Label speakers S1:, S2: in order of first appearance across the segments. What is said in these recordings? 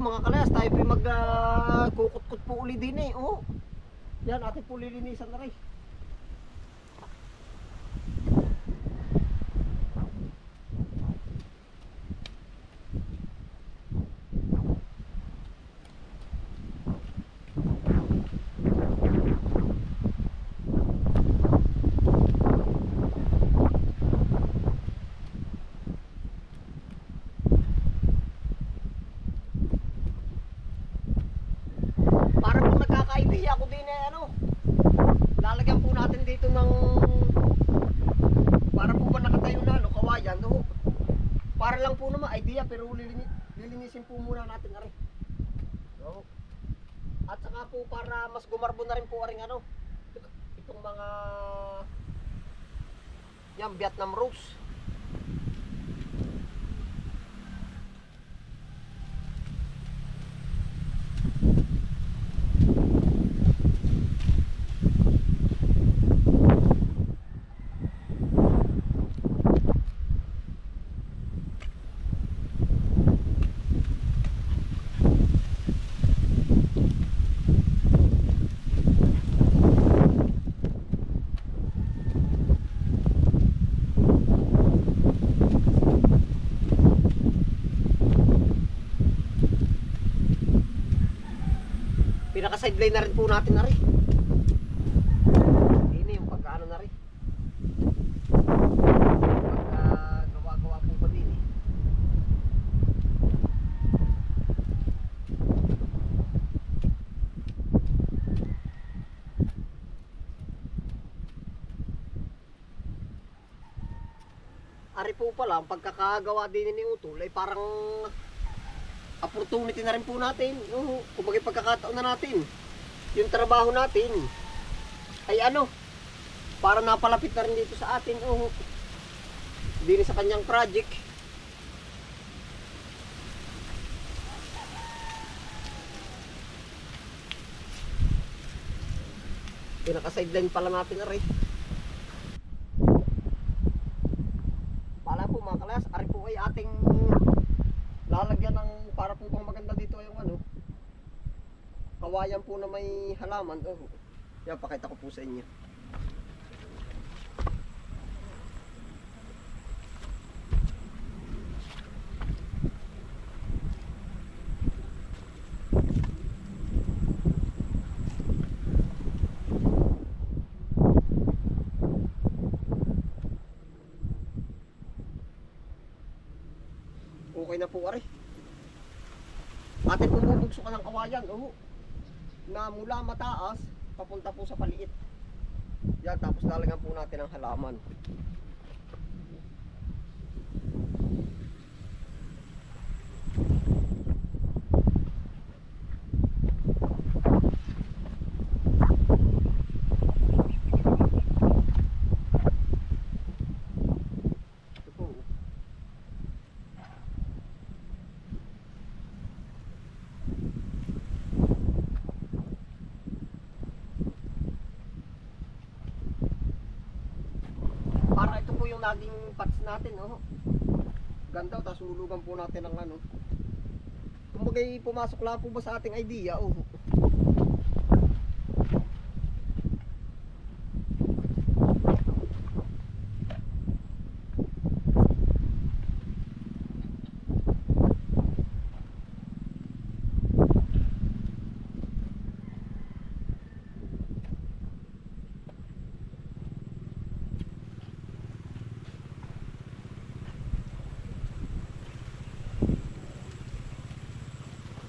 S1: mga kalayas, tayo po mag-kukut-kut po uli din eh. Oh. Yan, atin po lilinisan na rin. Para po nagkaka-idea ako din eh, ano, lalagyan po natin dito ng, para po ba nakatayo na, no, kawayan, no? Para lang po naman idea, pero lilinisin po muna natin na rin. No? At saka po para mas gumarbo na rin po aring ano, itong mga yan, Vietnam rose. Pinaka-sideline na rin po natin na rin. Ini yung pagkaano na rin. Pagkagawa-gawa po ba din eh. Ari po pala, ang pagkakagawa din ni Utol ay parang opportunity na rin po natin. Kung bagay pagkakataon na natin, yung trabaho natin ay ano, para napalapit na rin dito sa atin. Din sa kanyang project. Pinaka-sideline pala natin na rin. Pala po mga kalas, ari po ay ating lalagyan ng, para po pang maganda dito yung ano, kawayan po na may halaman. Yan, pakita ko po sa inyo. Okay na po ari. Atin bubugso ka ng kawayan, na mula mataas papunta po sa paliit. Yan, tapos lalagyan po natin ang halaman. Para ito po yung naging patch natin, ganda, tapos hulugan po natin ng ano. Kumbagay pumasok lang po ba sa ating idea,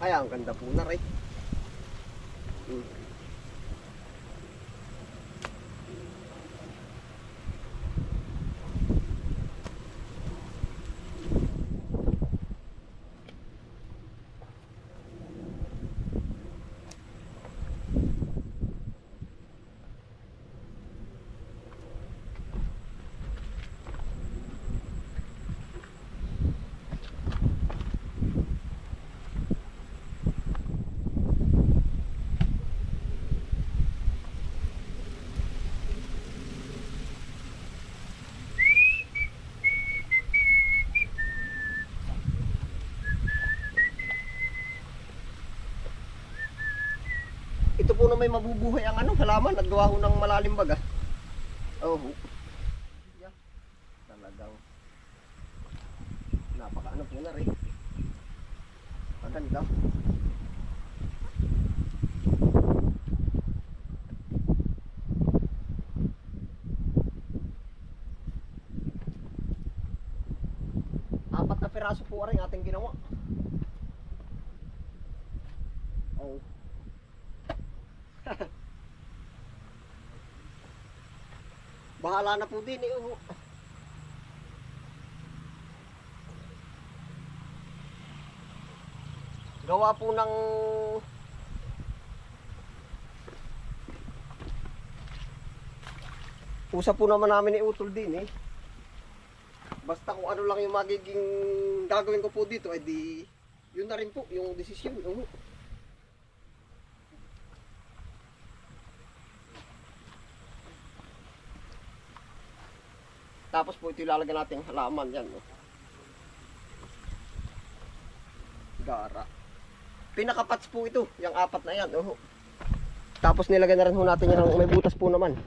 S1: Ay, ang ganda po na rin. gusto po na may mabubuhay ang ano, halaman at gawa ko ng malalim baga. Oh. Yeah. Talagang napaka ano po na rin. Maganda. Apat na piraso po rin ating ginawa. Oh. Bahala na po din eh. Gawa po ng usap po naman namin iutol din eh. Basta kung ano lang yung magiging gagawin ko po dito, ay di yun na rin po yung desisyon. Tapos po ito ilalagay natin halaman yan. Gara. Pinakapats po ito, yung apat na yan. Tapos nilagay na rin ho natin yan, may butas po naman.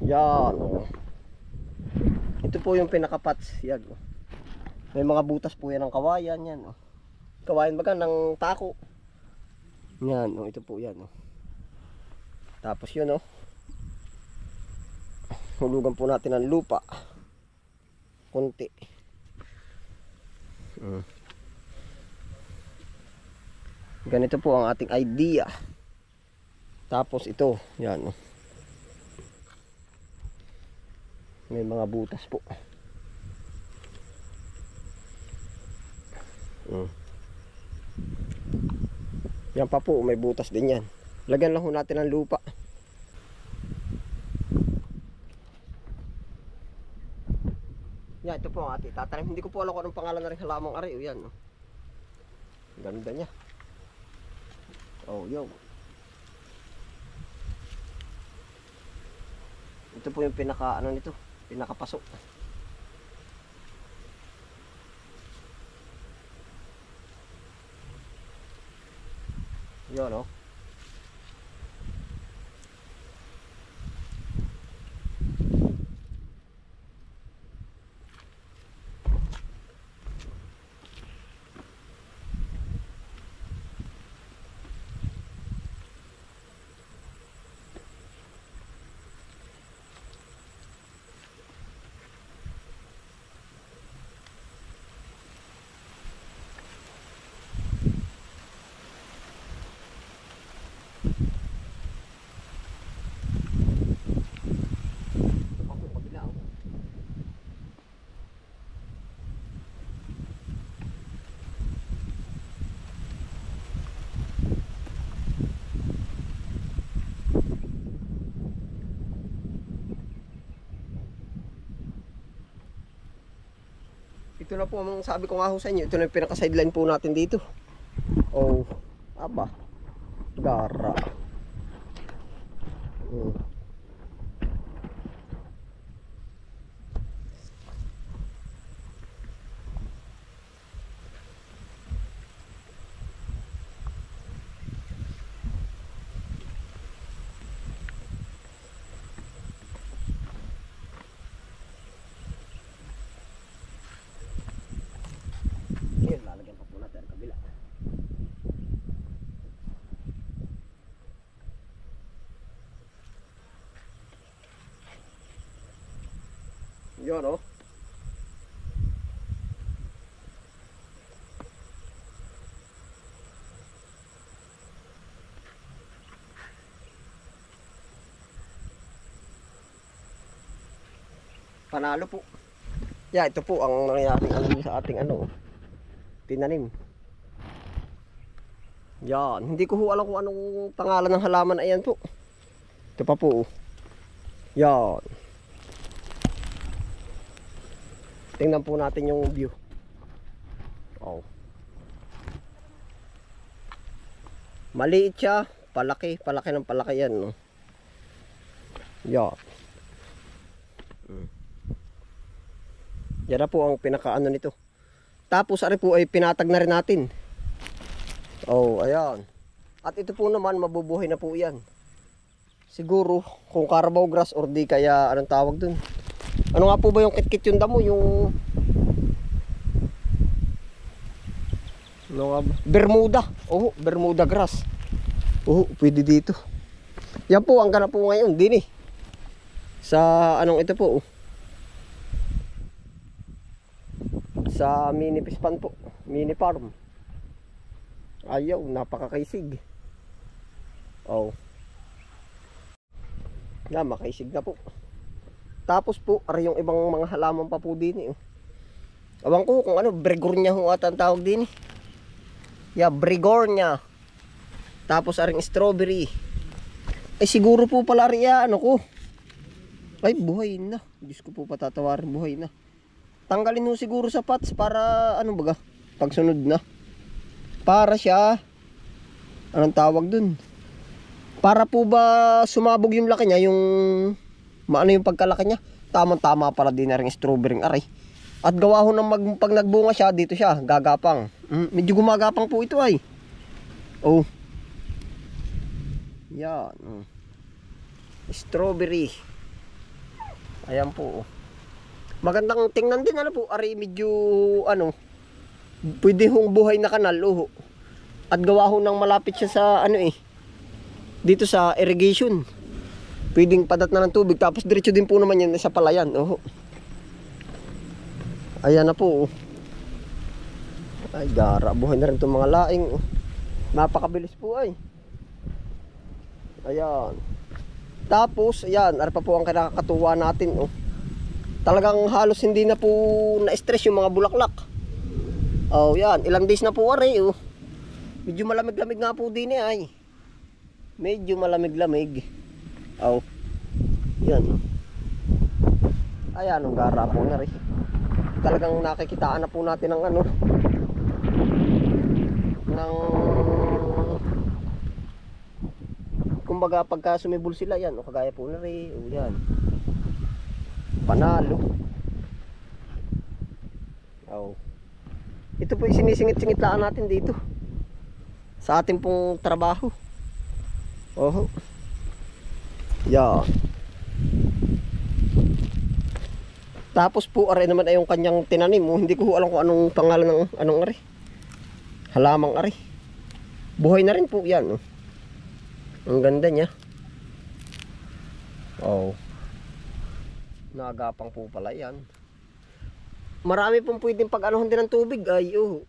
S1: Yan. Ito po yung pinakapats. Yan. May mga butas po yan ng kawayan. Yan. Kawayan baga ng tako. Yan. Ito po yan. Tapos yun. Hulugan po natin ng lupa. Kunti. Ganito po ang ating idea. Tapos ito. Yan. May mga butas po. Yan pa po, may butas din yan. Lagyan lang ho natin ng lupa. Yan, ito po ang ating tatanim. Hindi ko po alam kung anong pangalan na rin halamang ari. Yan. Ganda niya. Oh, yo. Ito po yung pinaka ano nito, pinakapasok. Yun, no? Ito na po ang sabi ko nga ho sa inyo. Ito na yung pinaka-sideline po natin dito. Oh, aba. Gara. Yun, oh. Panalo po. Yeah, ito po ang nangyaring ano sa ating ano, tinanim. Yan, hindi ko ho alam kung anong pangalan ng halaman. Ayan po. Ito pa po. Yan. Tingnan po natin yung view. Oh. Maliit siya, palaki ng palaki yan, no. Yan. Yan na po ang pinakaano nito. Tapos ari po ay pinatag na rin natin. Oh, ayan. At ito po naman, mabubuhay na po yan. Siguro, kung Carabao grass or di kaya, anong tawag dun? Ano nga po ba yung kitkit yung damo? Yung... ano nga ba? Bermuda. Oh, Bermuda grass. Oh, pwede dito. Yan po, ang ganap po ngayon din eh. Sa anong ito po? Sa mini pispan po. Mini farm. Ayaw, napakakaisig. Oh. Yan, makaisig na po. Tapos po, ari yung ibang mga halaman pa po din eh. Awang ko kung ano, Bregornia ho ata ang tawag din eh. Yeah, Bregornia. Tapos aring strawberry. Eh siguro po pala ari ano ko. Ay, buhay na. Diyos ko po patatawarin, buhay na. Tanggalin mo siguro sa pots para ano baga, pagsunod na. Para siya, anong tawag dun? Para po ba sumabog yung laki niya, yung maano yung pagkalaki niya. Tama-tama pala din na rin strawberry aray. At gawa ho ng pag nagbunga siya, dito siya, gagapang. Medyo gumagapang po ito ay. Oh. Yan. Strawberry. Ayan po. Magandang tingnan din ano po, ari medyo ano, pwede hong buhay na kanal oh. At gawa ho ng malapit siya sa ano eh. Dito sa irrigation. Pwedeng padat na ng tubig tapos diretso din po naman yan sa palayan oh. Ayan na po oh. Ay gara, buhay na rin itong mga laing oh. Napakabilis po ay. Ayan. Tapos ayan, ari pa po ang kinakatuwa natin oh. Talagang halos hindi na po na-stress yung mga bulaklak. Oh, yan. Ilang days na po ari oh. Medyo malamig-lamig nga po din eh ay. Medyo malamig-lamig. Oh. Yan. Ayan, ang gara po na rin. Talagang nakikitaan na po natin ng ano. Ng kumbaga pagka sumibol sila yan. O kagaya po na rin. O yan. Panalo. Oh. Ito po sinisingit-singit laan natin dito. Sa ating pong trabaho. Oh. Yan. Tapos po aray naman ay yung kanyang tinanim. Hindi ko alam kung anong pangalan ng anong ari. Halamang ari. Buhay na rin po yan. Ang ganda niya. Oh. Nagapang po pala yan. Marami pong pwedeng pag-anuhan din ng tubig ay oh.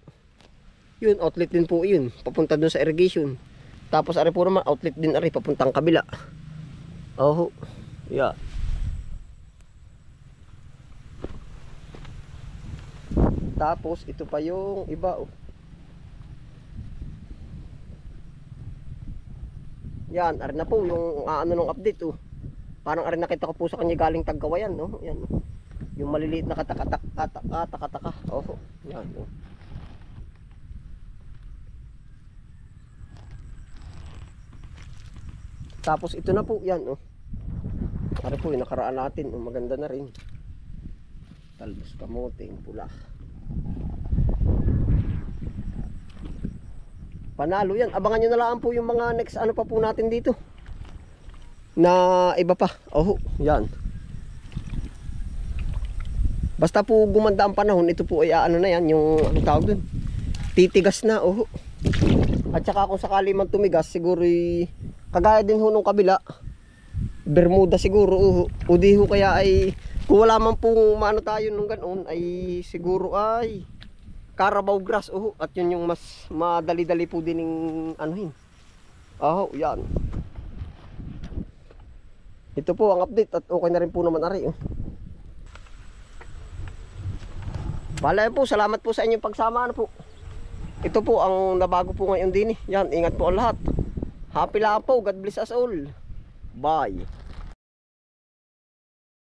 S1: Yun, outlet din po yun. Papunta dun sa irrigation. Tapos ari po naman, outlet din ari, papuntang kabila. Oh, yeah. Tapos ito pa yung iba oh. Yan, ari na po yung ano nung update oh. Parang ari nakita ko po sa kanya galing Tagkawayan no. Yan. Yung maliliit na kataka. Oh, yan. Oh. Tapos ito na po yan oh. Ari po yung nakaraan natin oh, maganda na rin. Talbos kamote yung pula. Panalo yan. Abangan nyo na lang po yung mga next ano pa po natin dito. Na iba pa. Oh, yan. Basta po gumanda ang panahon, ito po ay ano na yan, yung ang tawag dun. Titigas na, oh. At saka kung sakali man tumigas, siguro kagaya din ho nung kabila. Bermuda siguro, oh. O di ho kaya ay, kung wala man pong maano tayo nung ganoon, ay siguro ay Carabao grass, oh. At yun yung mas madali-dali po din yung anuhin. Oh, yan. Ito po ang update at okay na rin po naman ari oh. Bala po, salamat po sa inyong pagsama ano po. Ito po ang nabago po ngayon din eh. Yan, ingat po ang lahat. Happy lang po, God bless us all. Bye.